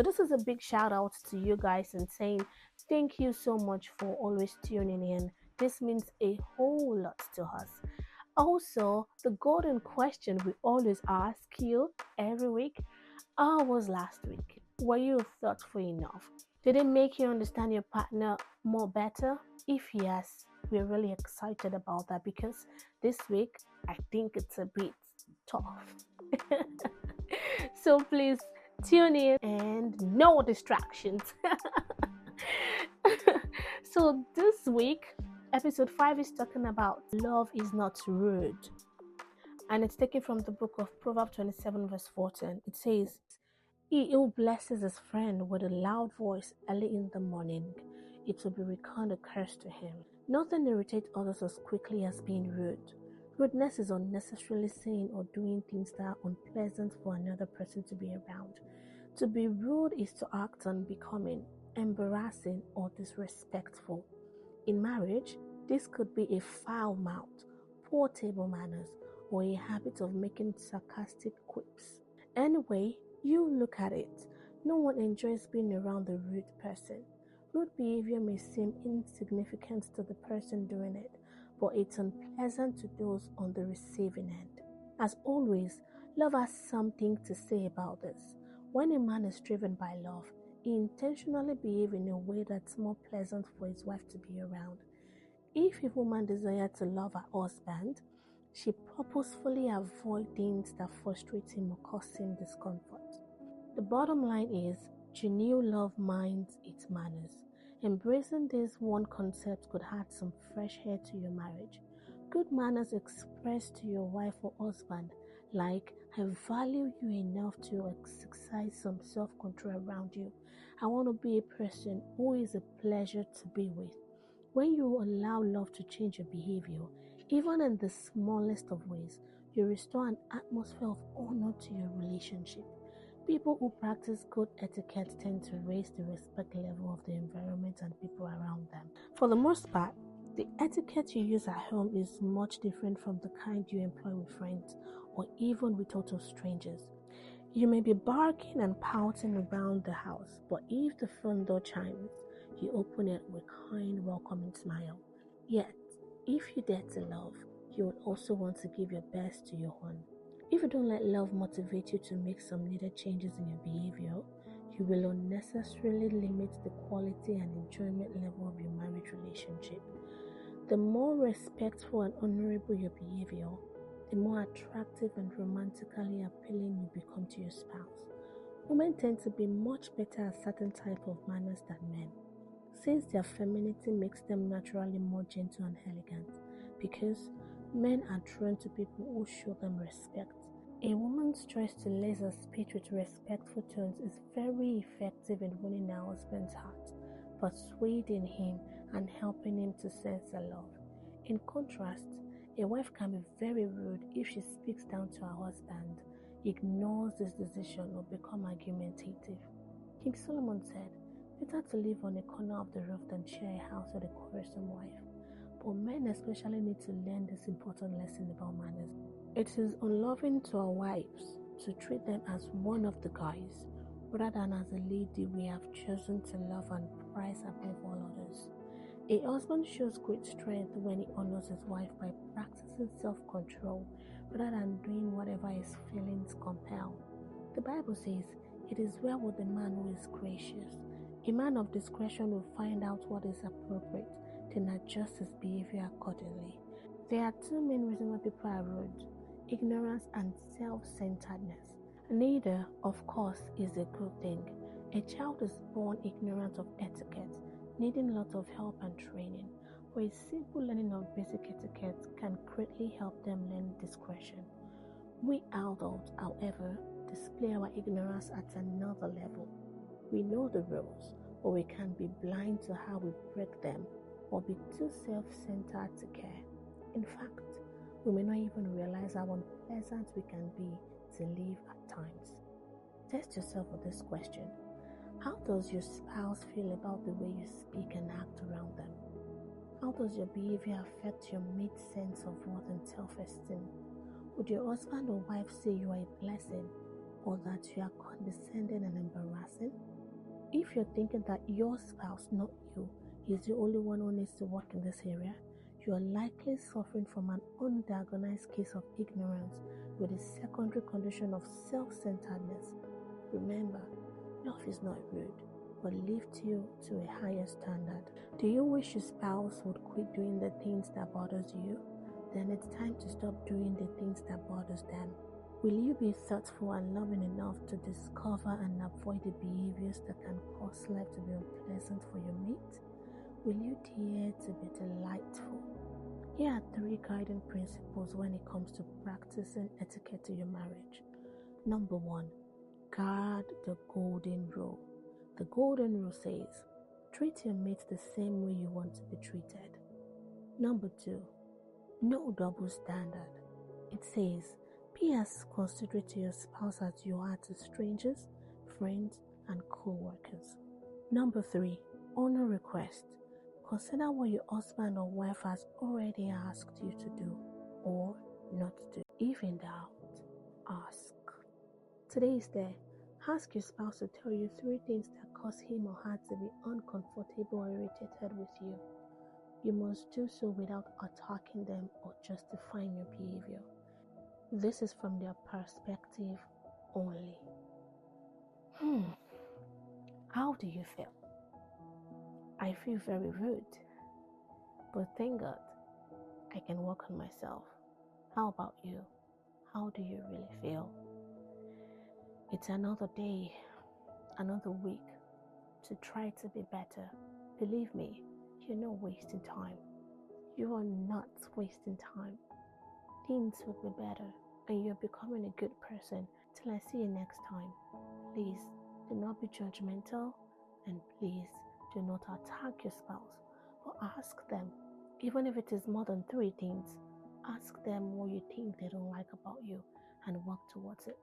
So this is a big shout out to you guys and saying thank you so much for always tuning in. This means a whole lot to us. Also, the golden question we always ask you every week: how was last week? Were you thoughtful enough? Did it make you understand your partner more better? If yes, we're really excited about that because this week I think it's a bit tough. So please tune in and no distractions. So this week, episode 5 is talking about love is not rude. And it's taken from the book of Proverbs 27, verse 14. It says, he who blesses his friend with a loud voice early in the morning, it will be reckoned a curse to him. Nothing irritates others as quickly as being rude. Rudeness is unnecessarily saying or doing things that are unpleasant for another person to be around. To be rude is to act unbecoming, embarrassing, or disrespectful. In marriage, this could be a foul mouth, poor table manners, or a habit of making sarcastic quips. Anyway, you look at it. No one enjoys being around a rude person. Rude behavior may seem insignificant to the person doing it, but it's unpleasant to those on the receiving end. As always, love has something to say about this. When a man is driven by love, he intentionally behaves in a way that's more pleasant for his wife to be around. If a woman desires to love her husband, she purposefully avoids things that frustrate him or cause him discomfort. The bottom line is, genuine love minds its manners. Embracing this one concept could add some fresh air to your marriage. Good manners expressed to your wife or husband, like, I value you enough to exercise some self-control around you. I want to be a person who is a pleasure to be with. When you allow love to change your behavior, even in the smallest of ways, you restore an atmosphere of honor to your relationship. People who practice good etiquette tend to raise the respect level of the environment and people around them. For the most part, the etiquette you use at home is much different from the kind you employ with friends or even with total strangers. You may be barking and pouting around the house, but if the front door chimes, you open it with a kind, welcoming smile. Yet, if you dare to love, you would also want to give your best to your own. If you don't let love motivate you to make some needed changes in your behavior, you will unnecessarily limit the quality and enjoyment level of your marriage relationship. The more respectful and honorable your behavior, the more attractive and romantically appealing you become to your spouse. Women tend to be much better at certain type of manners than men, since their femininity makes them naturally more gentle and elegant, because men are drawn to people who show them respect. A woman's choice to lace her speech with respectful tones is very effective in winning her husband's heart, persuading him and helping him to sense her love. In contrast, a wife can be very rude if she speaks down to her husband, ignores his decision, or become argumentative. King Solomon said, better to live on a corner of the roof than share a house with a quarrelsome wife. But men especially need to learn this important lesson about manners. It is unloving to our wives to treat them as one of the guys, rather than as a lady we have chosen to love and prize above all others. A husband shows great strength when he honors his wife by practicing self-control rather than doing whatever his feelings compel. The Bible says, it is well with the man who is gracious. A man of discretion will find out what is appropriate, then adjust his behavior accordingly. There are two main reasons why people are rude: ignorance and self-centeredness. Neither, of course, is a good thing. A child is born ignorant of etiquette, needing lots of help and training, but a simple learning of basic etiquette can greatly help them learn discretion. We adults, however, display our ignorance at another level. We know the rules, but we can be blind to how we break them or be too self-centered to care. In fact, we may not even realize how unpleasant we can be to live at times. Test yourself with this question. How does your spouse feel about the way you speak and act around them? How does your behavior affect your mate's sense of worth and self-esteem? Would your husband or wife say you are a blessing, or that you are condescending and embarrassing? If you're thinking that your spouse, not you, is the only one who needs to work in this area, you are likely suffering from an undiagnosed case of ignorance with a secondary condition of self-centeredness. Remember, love is not rude, but lifts you to a higher standard. Do you wish your spouse would quit doing the things that bothers you? Then it's time to stop doing the things that bothers them. Will you be thoughtful and loving enough to discover and avoid the behaviors that can cause life to be unpleasant for your mate? Will you dare to be delightful? Here are 3 guiding principles when it comes to practicing etiquette to your marriage. Number 1, guard the golden rule. The golden rule says, treat your mate the same way you want to be treated. Number 2, no double standard. It says, be as considerate to your spouse as you are to strangers, friends, and co-workers. Number 3, honor request. Consider what your husband or wife has already asked you to do or not do. If in doubt, ask. Today is there. Ask your spouse to tell you 3 things that cause him or her to be uncomfortable or irritated with you. You must do so without attacking them or justifying your behavior. This is from their perspective only. How do you feel? I feel very rude, but thank God I can work on myself. How about you? How do you really feel? It's another day, another week to try to be better. Believe me, you're not wasting time. You are not wasting time. Things will be better and you're becoming a good person. Till I see you next time. Please do not be judgmental and please do not attack your spouse, but ask them, even if it is more than 3 things, ask them what you think they don't like about you and work towards it.